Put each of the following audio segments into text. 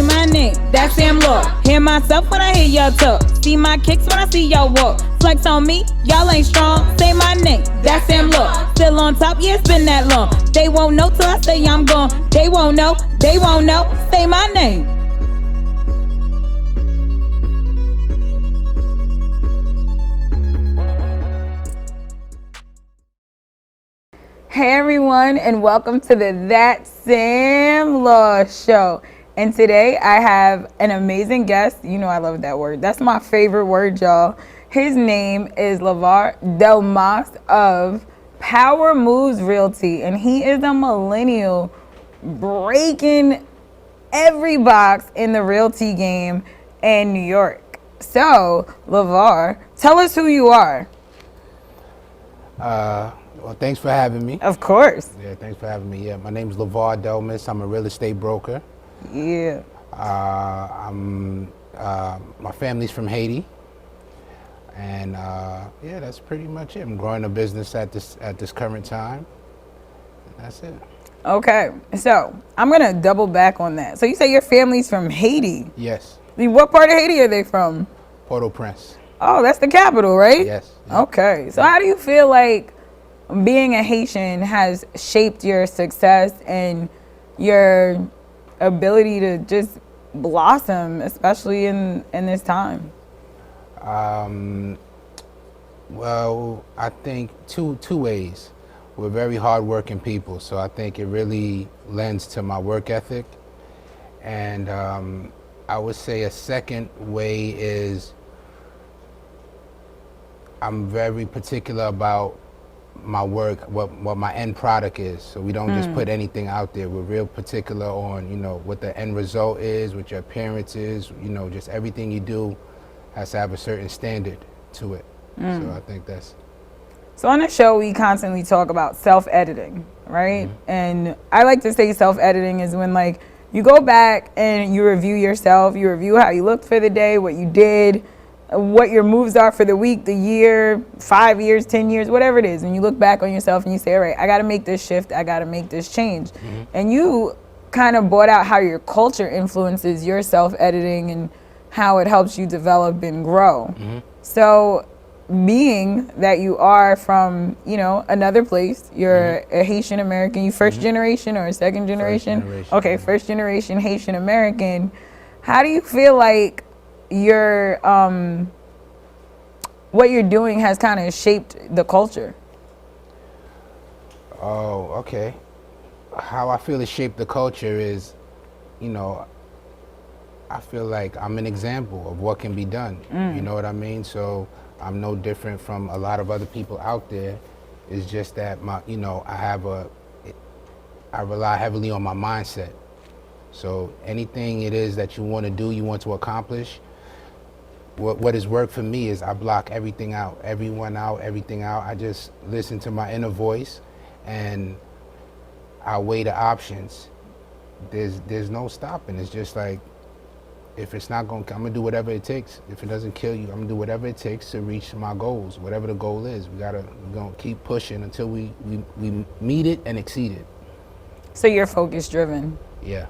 say my name, that's Sam Law. Hear myself when I hear y'all talk. See my kicks when I see y'all walk. Flex on me, y'all ain't strong. Say my name, that's Sam Law. Still on top, yeah, it's been that long. They won't know till I say I'm gone. They won't know, say my name. Hey everyone, and welcome to the That Sam Law Show. And today I have an amazing guest. You know I love that word. That's my favorite word, y'all. His name is Levar of Power Moves Realty, and he is a millennial breaking every box in the realty game in New York. So, Levar, tell us who you are. Well, thanks for having me. Of course. Yeah, thanks for having me. Yeah, my name is Levar. I'm a real estate broker. Yeah. My family's from Haiti, and yeah, that's pretty much it. I'm growing a business at this current time. And that's it. Okay, so I'm gonna double back on that. So you say your family's from Haiti? Yes. What part of Haiti are they from? Port-au-Prince. Oh, that's the capital, right? Yes. Okay, so how do you feel like being a Haitian has shaped your success and your ability to just blossom, especially in this time? Well, I think two ways. We're very hardworking people, so I think it really lends to my work ethic. And I would say a second way is I'm very particular about my work, what my end product is. So we don't just put anything out there. We're real particular on, what the end result is, what your appearance is, just everything you do has to have a certain standard to it. So I think that's... So on the show, we constantly talk about self-editing, right? And I like to say self-editing is when like you go back and you review yourself, you review how you looked for the day, what you did, what your moves are for the week, the year, 5 years, 10 years, whatever it is. And you look back on yourself and you say, all right, I got to make this shift. I got to make this change. And you kind of brought out how your culture influences your self-editing and how it helps you develop and grow. So being that you are from, another place, you're a Haitian American, you first generation or second generation? First generation. Okay, first generation Haitian American. How do you feel like your what you're doing has kind of shaped the culture? Oh, okay. How I feel it shaped the culture is, I feel like I'm an example of what can be done. You know what I mean? So I'm no different from a lot of other people out there. It's just that I rely heavily on my mindset. So anything it is that you want to do, you want to accomplish, what has worked for me is I block everything out, everything out. I just listen to my inner voice and I weigh the options. There's no stopping. It's just like, if it's not going, I'm gonna do whatever it takes. If it doesn't kill you, I'm gonna do whatever it takes to reach my goals, whatever the goal is. We're gonna keep pushing until we meet it and exceed it. So you're focus driven. Yeah.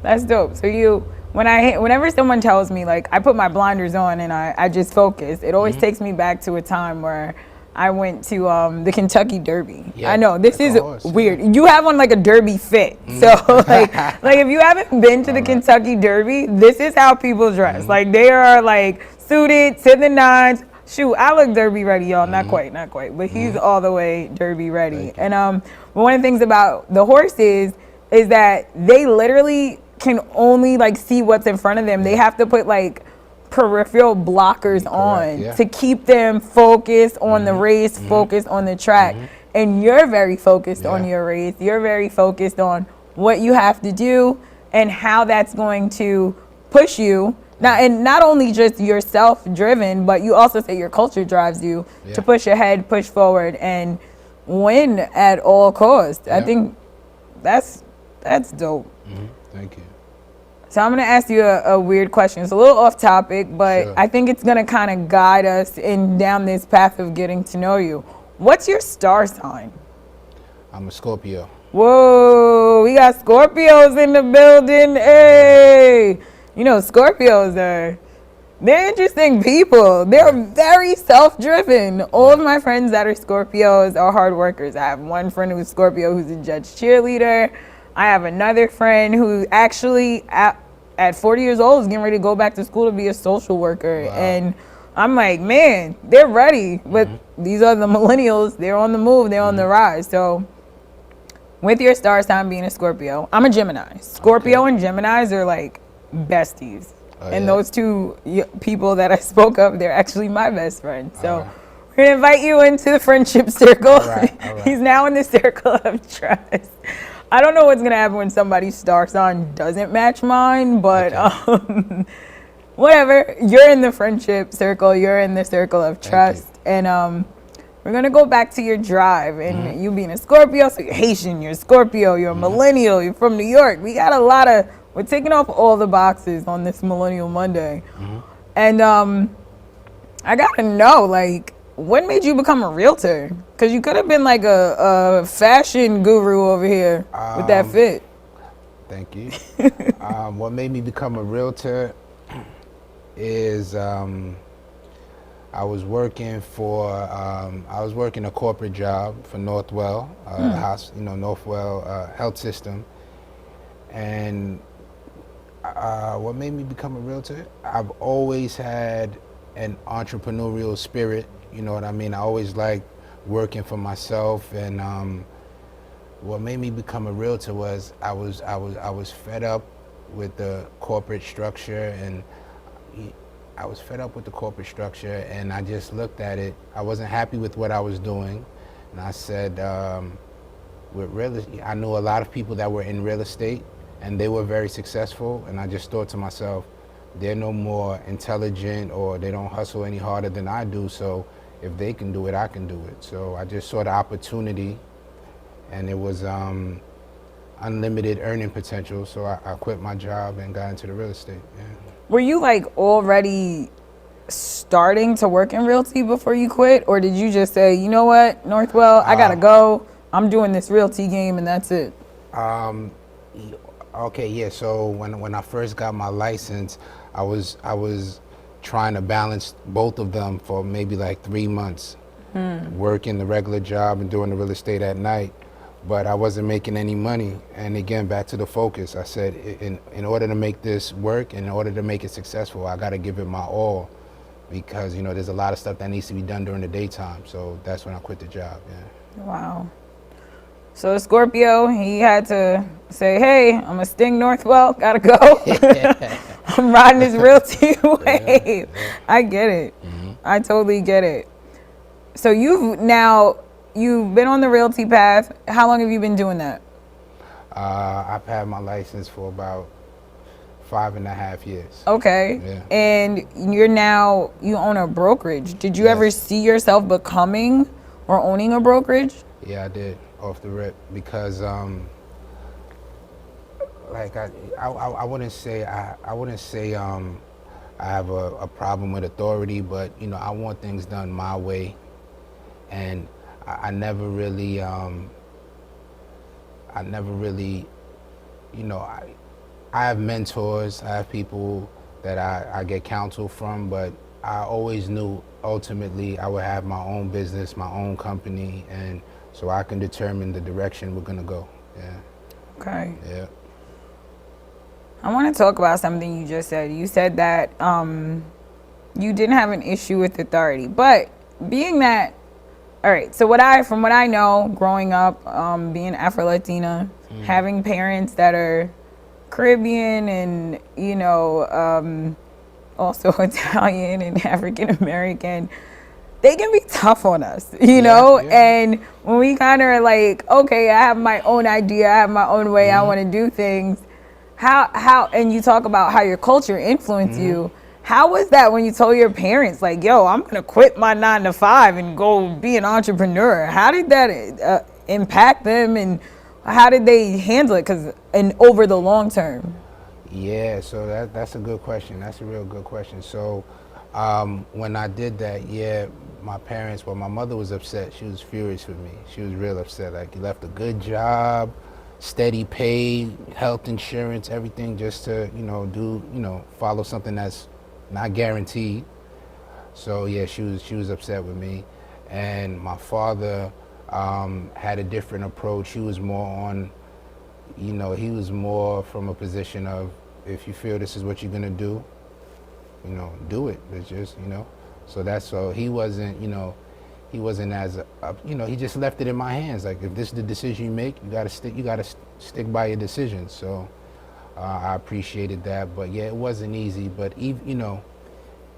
That's dope. So whenever someone tells me, like, I put my blinders on and I just focus, it always takes me back to a time where I went to the Kentucky Derby. Yeah, I know this is course, weird. yeah. You have on like a Derby fit. So like if you haven't been to the Kentucky Derby, this is how people dress. Like they are like suited to the nines. Shoot, I look Derby ready, y'all. Not quite, but he's all the way Derby ready. And one of the things about the horses is that they literally can only like see what's in front of them. They have to put like peripheral blockers on to keep them focused on the race, focused on the track. And you're very focused on your race. You're very focused on what you have to do and how that's going to push you. Now, and not only just yourself driven, but you also say your culture drives you to push ahead, push forward, and win at all costs. I think that's dope. Thank you. So I'm gonna ask you a weird question. It's a little off topic, but I think it's gonna kind of guide us down this path of getting to know you. What's your star sign? I'm a Scorpio. Whoa, we got Scorpios in the building. Hey, you know, Scorpios are, they're interesting people. They're very self-driven. All of Yeah. my friends that are Scorpios are hard workers. I have one friend who's Scorpio who's a judge cheerleader. I have another friend who actually at 40 years old is getting ready to go back to school to be a social worker. Wow. And I'm like, man, they're ready. But these are the millennials. They're on the move. They're on the rise. So with your star sign being a Scorpio, I'm a Gemini. Scorpio and Geminis are like besties. Oh, And yeah? those two people that I spoke of, they're actually my best friends. So Alright. we're going to invite you into the friendship circle. Alright. He's now in the circle of trust. I don't know what's going to happen when somebody's star sign doesn't match mine, but whatever. You're in the friendship circle. You're in the circle of trust. And we're going to go back to your drive. And you being a Scorpio, so you're Haitian, you're a Scorpio, you're a millennial, you're from New York. We got a lot of, we're taking off all the boxes on this Millennial Monday. And I got to know, like, what made you become a realtor? Because you could have been like a fashion guru over here with that fit. Thank you. What made me become a realtor is I was working a corporate job for Northwell, Northwell Health System, and what made me become a realtor? I've always had an entrepreneurial spirit. You know what I mean? I always liked working for myself, and what made me become a realtor was I was fed up with the corporate structure, and I was fed up with the corporate structure, and I just looked at it. I wasn't happy with what I was doing, and I said, I knew a lot of people that were in real estate, and they were very successful, and I just thought to myself, they're no more intelligent, or they don't hustle any harder than I do, so if they can do it, I can do it. So I just saw the opportunity, and it was unlimited earning potential, so I quit my job and got into the real estate. Yeah. Were you like already starting to work in realty before you quit? Or did you just say, you know what, Northwell, I gotta go. I'm doing this realty game and that's it. Okay, yeah, so when I first got my license, I was trying to balance both of them for maybe like 3 months, working the regular job and doing the real estate at night, but I wasn't making any money. And again, back to the focus, I said, in order to make this work, in order to make it successful, I gotta give it my all, because there's a lot of stuff that needs to be done during the daytime. So that's when I quit the job. Yeah. Wow. So Scorpio, he had to say, hey, I'm a Sting Northwell, gotta go. I'm riding this realty wave. Yeah. I get it. I totally get it. So you've been on the realty path. How long have you been doing that? I've had my license for about 5.5 years. Okay. Yeah. And you own a brokerage. Did you ever see yourself becoming or owning a brokerage? Yeah, I did, off the rip, because I wouldn't say I have a problem with authority, but I want things done my way, and I never really I have mentors, I have people that I get counsel from, but I always knew ultimately I would have my own business, my own company, and so I can determine the direction we're gonna go. Yeah. Okay. Yeah. I want to talk about something you just said. You said that you didn't have an issue with authority, but being that, all right. So from what I know, growing up, being Afro-Latina, having parents that are Caribbean and also Italian and African American, they can be tough on us, Yeah. And when we kind of are like, okay, I have my own idea, I have my own way, I want to do things. How and you talk about how your culture influenced you. How was that when you told your parents, like, yo, I'm gonna quit my 9 to 5 and go be an entrepreneur? How did that impact them, and how did they handle it? Over the long term. Yeah, so that's a good question. That's a real good question. So When I did that, yeah, my parents, well, my mother was upset. She was furious with me. She was real upset. Like, you left a good job, steady pay, health insurance, everything just to, follow something that's not guaranteed. So yeah, she was upset with me. And my father had a different approach. He was more on, he was more from a position of, if you feel this is what you're gonna do, do it. It's just, So that's so he wasn't, he wasn't as, he just left it in my hands. Like, if this is the decision you make, you gotta stick by your decision. So I appreciated that. But yeah, it wasn't easy. But even,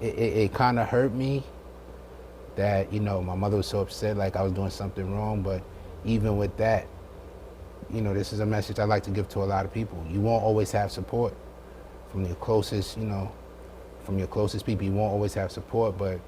it kind of hurt me that, my mother was so upset, like I was doing something wrong. But even with that, this is a message I like to give to a lot of people. You won't always have support from your closest, from your closest people. You won't always have support, but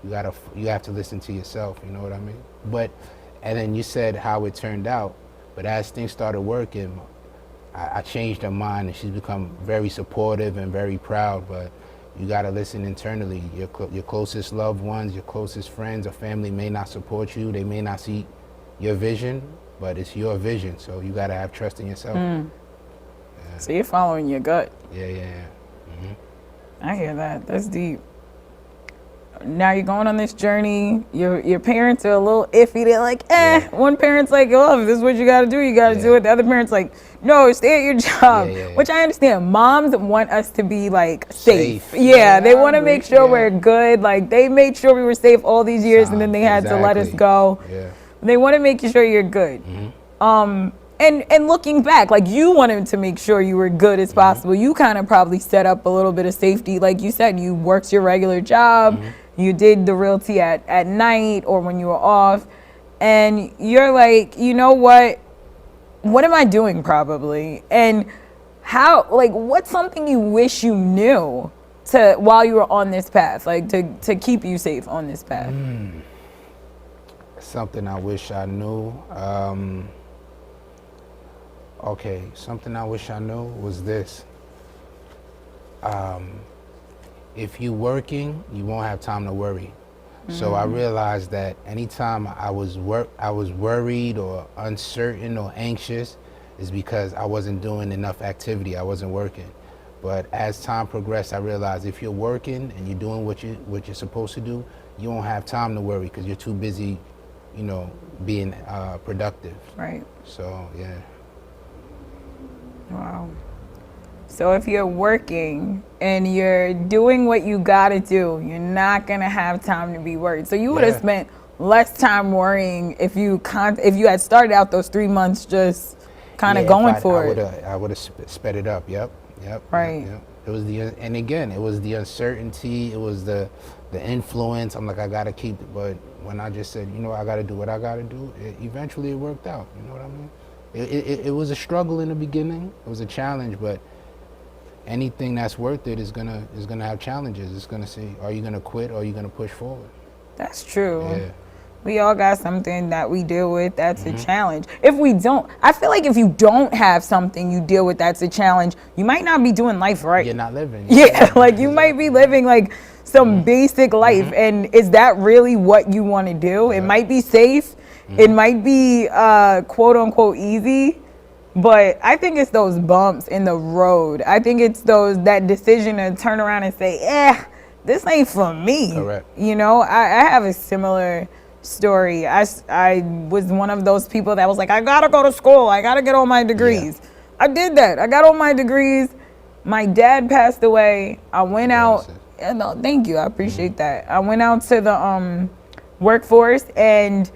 you have to listen to yourself, you know what I mean? But, and then you said how it turned out, but as things started working, I changed her mind, and she's become very supportive and very proud. But you gotta listen internally. Your closest loved ones, your closest friends or family may not support you. They may not see your vision, but it's your vision. So you gotta have trust in yourself. Yeah. So you're following your gut. Yeah. Mm-hmm. I hear that. That's deep. Now you're going on this journey. Your parents are a little iffy. They're like, Yeah. One parent's like, oh, if this is what you got to do, you got to do it. The other parent's like, no, stay at your job. Yeah. Which I understand. Moms want us to be like safe. Yeah, Yeah, they want to make sure yeah. we're good. Like, they made sure we were safe all these years, and then they had to let us go. Yeah. They want to make sure you're good. Mm-hmm. And looking back, like, you wanted to make sure you were good as possible. You kind of probably set up a little bit of safety. Like you said, you worked your regular job. You did the realty at night or when you were off. And you're like, you know what? What am I doing probably? And how, like, what's something you wish you knew while you were on this path, like to keep you safe on this path? Something I wish I knew. Okay, something I wish I knew was this. If you're working, you won't have time to worry. So I realized that anytime I was worried or uncertain or anxious, is because I wasn't doing enough activity. I wasn't working. But as time progressed, I realized if you're working and you're doing what you're supposed to do, you won't have time to worry because you're too busy, being productive. Right. So yeah. Wow. So if you're working and you're doing what you gotta do, you're not gonna have time to be worried. So you would have spent less time worrying if you had started out those 3 months just kind of going for it. I would have sped it up. Yep. Right. Yep. It was it was the uncertainty. It was the influence. I'm like, I gotta keep it. But when I just said, I gotta do what I gotta do, eventually it worked out. You know what I mean? It was a struggle in the beginning. It was a challenge, but anything that's worth it is gonna have challenges. It's gonna say, are you gonna quit or are you gonna push forward? That's true. Yeah. We all got something that we deal with that's a challenge. If we don't, I feel like if you don't have something you deal with that's a challenge, you might not be doing life right. You're not living. Yeah, like you might be living like some basic life. And is that really what you want to do? It might be safe. It might be quote unquote easy. But I think it's those bumps in the road. I think it's that decision to turn around and say, this ain't for me. Correct. I have a similar story. I was one of those people that was like, I gotta go to school. I gotta get all my degrees. Yeah. I did that. I got all my degrees. My dad passed away. I went out. No, thank you. I appreciate that. I went out to the workforce and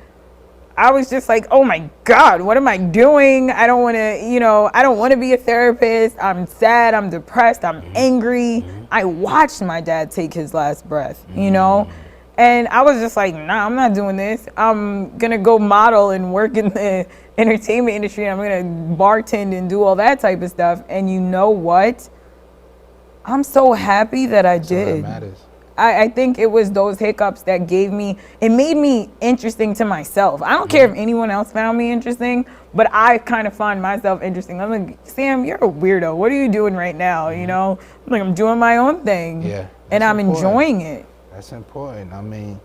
I was just like, oh my God, what am I doing? I don't want to, I don't want to be a therapist. I'm sad. I'm depressed. I'm angry. I watched my dad take his last breath, and I was just like, nah, I'm not doing this. I'm going to go model and work in the entertainment industry. I'm going to bartend and do all that type of stuff. And you know what? I'm so happy that I did. That matters. I think it was those hiccups that it made me interesting to myself. I don't care if anyone else found me interesting, but I kind of find myself interesting. I'm like, Sam, you're a weirdo. What are you doing right now? I'm like, I'm doing my own thing. Yeah. And I'm enjoying it. That's important. I mean,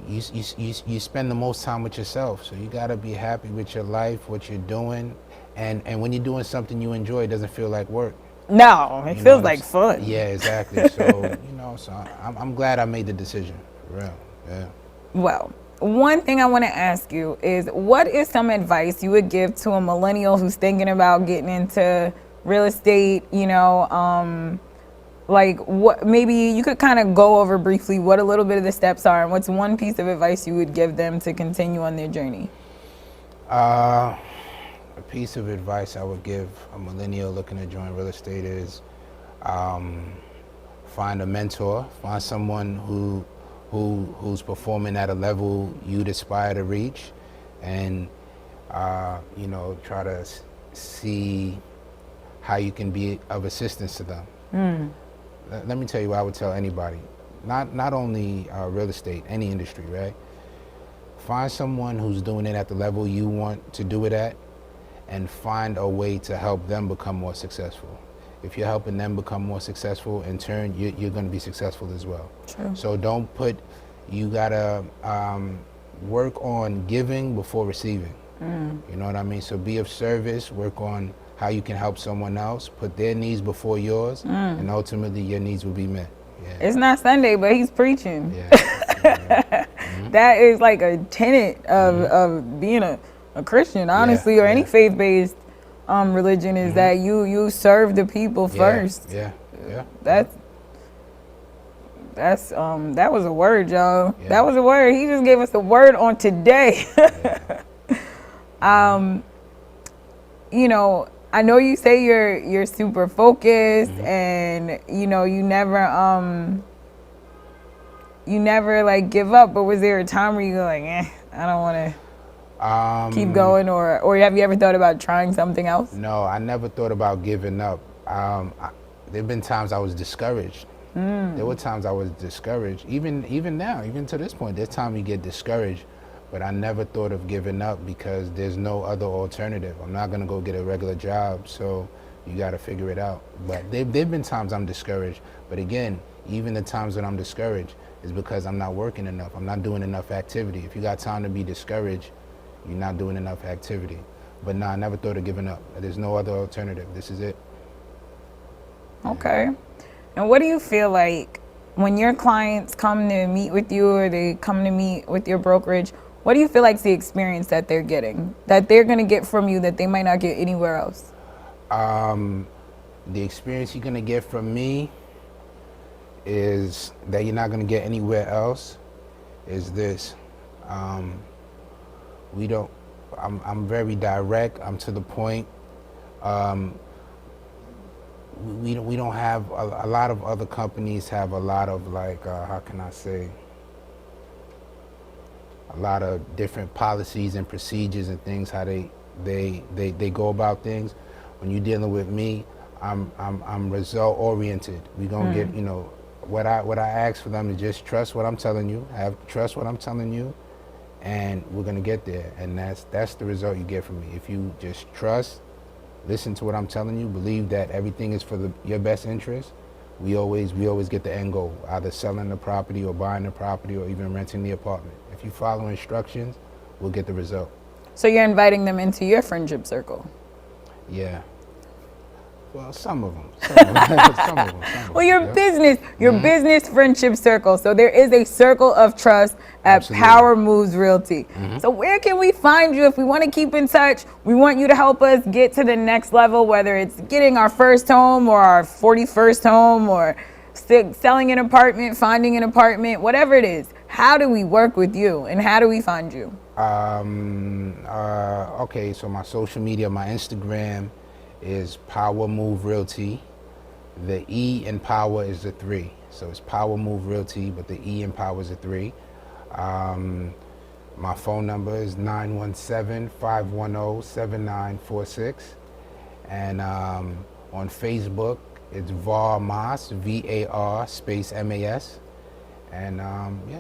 you spend the most time with yourself, so you gotta be happy with your life, what you're doing, and when you're doing something you enjoy, it doesn't feel like work. No, it You know feels what like fun. Yeah, exactly. So so I'm glad I made the decision. For real. Yeah. Well, one thing I want to ask you is, what is some advice you would give to a millennial who's thinking about getting into real estate? Like, what, maybe you could kind of go over briefly what a little bit of the steps are, and what's one piece of advice you would give them to continue on their journey? A piece of advice I would give a millennial looking to join real estate is find a mentor, find someone who's performing at a level you'd aspire to reach, and try to see how you can be of assistance to them. Let me tell you what I would tell anybody, not only real estate, any industry, right? Find someone who's doing it at the level you want to do it at, and find a way to help them become more successful. If you're helping them become more successful, in turn, you're going to be successful as well. True. So you gotta work on giving before receiving. You know what I mean? So be of service, work on how you can help someone else, put their needs before yours, and ultimately your needs will be met. Yeah. It's not Sunday, but he's preaching. Yeah. That is like a tenet of being a Christian, honestly, or any faith-based religion, is that you serve the people first. Yeah. That was a word, y'all. Yeah. That was a word. He just gave us a word on today. I know you say you're super focused, and you never like give up, but was there a time where you go like, I don't want to keep going, or have you ever thought about trying something else? No, I never thought about giving up. There've been times I was discouraged. There were times I was discouraged, even now, even to this point, there's times you get discouraged, but I never thought of giving up because there's no other alternative. I'm not gonna go get a regular job, so you gotta figure it out. But there've been times I'm discouraged, but again, even the times that I'm discouraged is because I'm not working enough. I'm not doing enough activity. If you got time to be discouraged, you're not doing enough activity. But no, I never thought of giving up. There's no other alternative. This is it. Okay. And what do you feel like when your clients come to meet with you, or they come to meet with your brokerage, what do you feel like is the experience that they're getting, that they're going to get from you that they might not get anywhere else? The experience you're going to get from me is that you're not going to get anywhere else is this. I'm very direct. I'm to the point. We don't have a lot of other companies have a lot of how can I say, a lot of different policies and procedures and things, how they go about things. When you're dealing with me, I'm result oriented. We gonna get, what I ask for them is just trust what I'm telling you, trust what I'm telling you, and we're gonna get there. And that's the result you get from me. If you just trust, listen to what I'm telling you, believe that everything is for your best interest, we always get the end goal, either selling the property or buying the property or even renting the apartment. If you follow instructions, we'll get the result. So you're inviting them into your friendship circle? Yeah. Well, some of them. Well, your business friendship circle. So there is a circle of trust at Absolutely. Power Moves Realty. So where can we find you if we want to keep in touch? We want you to help us get to the next level, whether it's getting our first home or our 41st home, or selling an apartment, finding an apartment, whatever it is. How do we work with you, and how do we find you? Okay, so my social media, my Instagram is Power Move Realty. The E in Power is a 3. So it's Power Move Realty, but the E in Power is a 3. My phone number is 917-510-7946. And on Facebook, it's VAR Mas, VAR space MAS. And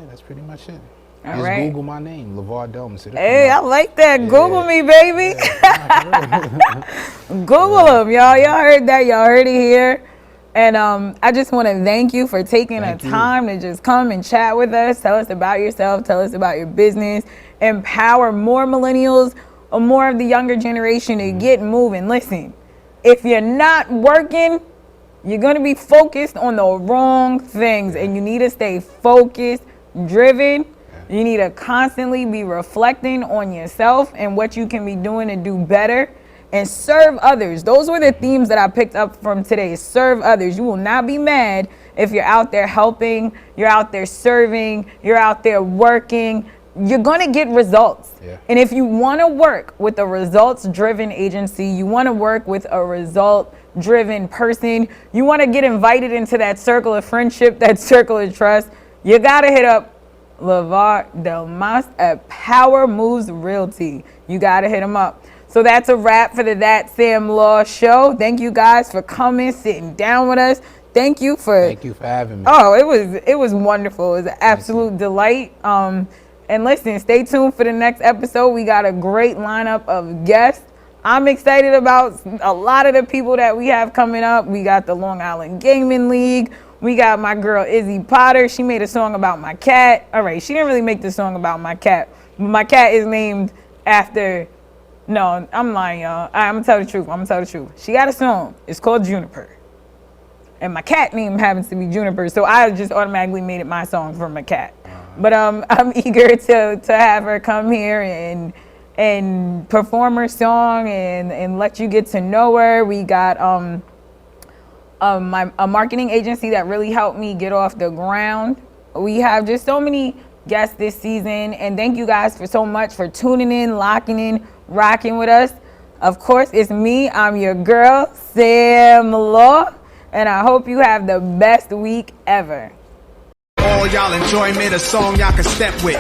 that's pretty much it. All Just right. Google my name, Levar Domes. Hey, I like that. Yeah. Google me, baby. Yeah. Google them, y'all. Y'all heard that. Y'all heard it here. And I just want to thank you for taking the time to just come and chat with us. Tell us about yourself. Tell us about your business. Empower more millennials or more of the younger generation to get moving. Listen, if you're not working, you're going to be focused on the wrong things, and you need to stay focused, driven. You need to constantly be reflecting on yourself and what you can be doing to do better and serve others. Those were the themes that I picked up from today. Serve others. You will not be mad if you're out there helping, you're out there serving, you're out there working. You're going to get results. Yeah. And if you want to work with a results-driven agency, you want to work with a result-driven person, you want to get invited into that circle of friendship, that circle of trust, you got to hit up Levar Delmas at Power Moves Realty. You got to hit him up. So that's a wrap for the That Sam Law show. Thank you guys for coming, sitting down with us. Thank you for having me. Oh, it was wonderful. It was an absolute delight. And listen, stay tuned for the next episode. We got a great lineup of guests. I'm excited about a lot of the people that we have coming up. We got the Long Island Gaming League. We got my girl Izzy Potter. She made a song about my cat. All right, she didn't really make the song about my cat. My cat is named after... No, I'm lying, y'all. I'm gonna tell the truth. She got a song. It's called Juniper. And my cat name happens to be Juniper, so I just automatically made it my song for my cat. But I'm eager to have her come here and perform her song and let you get to know her. We got a marketing agency that really helped me get off the ground. We have just so many guests this season, and thank you guys for so much for tuning in, locking in, rocking with us. Of course, it's me. I'm your girl, Sam Law, and I hope you have the best week ever. All y'all enjoy me, the song y'all can step with.